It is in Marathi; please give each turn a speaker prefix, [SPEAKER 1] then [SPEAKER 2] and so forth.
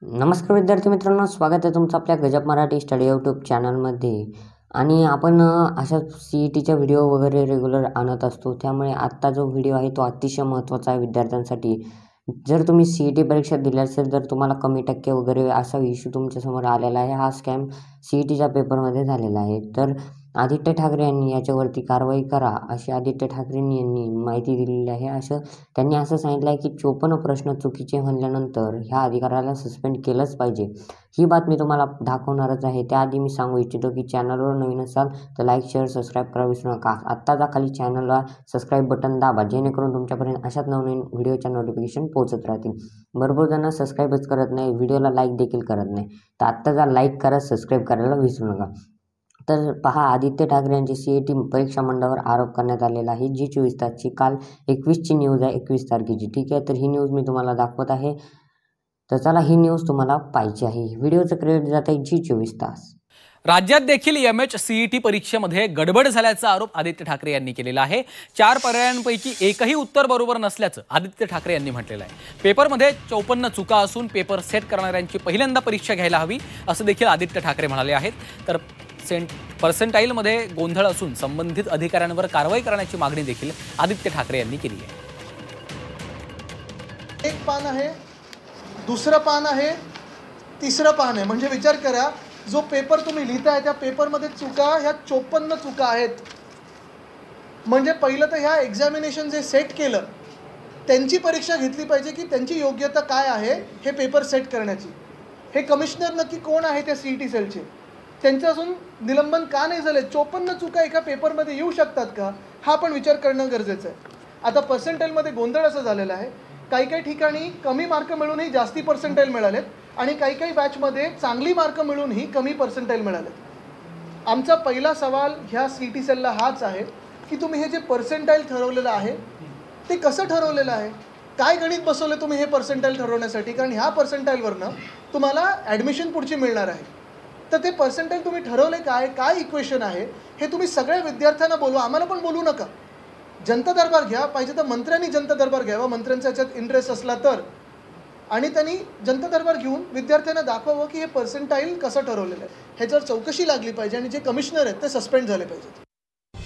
[SPEAKER 1] नमस्कार विद्यार्थी मित्रांनो, स्वागत आहे तुमचं आपल्या गजब मराठी स्टडी यूट्यूब चॅनलमध्ये. आणि आपण अशा CETच्या व्हिडिओ वगैरे रेग्युलर आणत असतो. त्यामुळे आत्ता जो व्हिडिओ आहे तो अतिशय महत्त्वाचा आहे विद्यार्थ्यांसाठी. जर तुम्ही CET परीक्षा दिली असेल तर तुम्हाला कमी टक्के वगैरे असा इश्यू तुमच्यासमोर आलेला आहे. हा स्कॅम CETच्या पेपरमध्ये झालेला आहे. तर आदित्य ठाकरे यांनी याच्यावरती कारवाई करा अशी आदित्य ठाकरेंनी यांनी माहिती दिलेली आहे. त्यांनी असं सांगितलं आहे की 54 प्रश्न चुकीचे म्हणल्यानंतर ह्या अधिकाऱ्याला सस्पेंड केलंच पाहिजे. ही बातमी तुम्हाला दाखवणारच आहे. त्याआधी मी सांगू इच्छितो की चॅनलवर नवीन असाल तर लाईक, शेअर, सबस्क्राईब करा विसरू नका. आत्ताचा खाली चॅनलला सबस्क्राईब बटन दाबा, जेणेकरून तुमच्यापर्यंत अशाच नवनवीन व्हिडिओच्या नोटिफिकेशन पोहोचत राहतील. भरपूर जण सबस्क्राईबच करत नाही, व्हिडिओला लाईक देखील करत नाही. तर आत्ताचा लाईक करा, सबस्क्राईब करायला विसरू नका. तर पहा, आदित्य ठाकरे यांची CET परीक्षा मंडळावर आरोप करण्यात आलेला आहे. G24 तासची काल 21ची न्यूज आहे, 21 तारखेची. ठीक आहे, तर ही न्यूज मी तुम्हाला दाखवत आहे. तर चला, ही न्यूज तुम्हाला पाहिजे आहे. व्हिडिओचं क्रेडिट जात आहे G24 तास.
[SPEAKER 2] राज्यात देखील MHCET परीक्षेमध्ये गडबड झाल्याचा आरोप आदित्य ठाकरे यांनी केलेला आहे. 4 पर्यायांपैकी एकही उत्तर बरोबर नसल्याचं आदित्य ठाकरे यांनी म्हटलेलं आहे. पेपरमध्ये 54 चुका असून पेपर सेट करणाऱ्यांची पहिल्यांदा परीक्षा घ्यायला हवी असं देखील आदित्य ठाकरे म्हणाले आहेत. तर पर्सेंटाईलमध्ये गोंधळ असून संबंधित अधिकाऱ्यांवर कारवाई करण्याची मागणी देखील आदित्य ठाकरे यांनी केली आहे.
[SPEAKER 3] एक पान आहे, दुसरं पान आहे, तिसरं पान आहे. म्हणजे विचार करा, जो पेपर तुम्ही लिहिताय त्या पेपरमध्ये चुका ह्या 54 चुका आहेत. म्हणजे पहिलं तर ह्या एक्झामिनेशन जे सेट केलं त्यांची परीक्षा घेतली पाहिजे की त्यांची योग्यता काय आहे हे पेपर सेट करण्याची. हे कमिशनर नक्की कोण आहे त्या CET सेलचे, त्यांचं अजून निलंबन का नाही झाले? 54 चुका एका पेपरमध्ये येऊ शकतात का, हा पण विचार करणं गरजेचं आहे. आता पर्सेंटाईलमध्ये गोंधळ असं झालेला आहे, काही काही ठिकाणी कमी मार्क मिळूनही जास्ती पर्सेंटाईल मिळालेत आणि काही काही बॅचमध्ये चांगली मार्क मिळूनही कमी पर्सेंटाईल मिळालेत. आमचा पहिला सवाल ह्या CET सेलला हाच आहे की तुम्ही हे जे पर्सेंटाईल ठरवलेलं आहे ते कसं ठरवलेलं आहे, काय गणित बसवलं तुम्ही हे पर्सेंटाईल ठरवण्यासाठी? कारण ह्या पर्सेंटाईलवरनं तुम्हाला ॲडमिशन पुढची मिळणार आहे. तर ते पर्सेंटाईल तुम्ही ठरवले काय इक्वेशन आहे हे तुम्ही सगळ्या विद्यार्थ्यांना बोलवा, आम्हाला पण बोलू नका. जनता दरबार घ्या, पाहिजे तर मंत्र्यांनी जनता दरबार घ्यावा, मंत्र्यांचा याच्यात इंटरेस्ट असला तर. आणि त्यांनी जनता दरबार घेऊन विद्यार्थ्यांना दाखवावं की हे पर्सेंटाईल कसं ठरवलेलं आहे. ह्याच्यावर चौकशी लागली पाहिजे आणि जे कमिशनर आहेत ते सस्पेंड झाले पाहिजेत.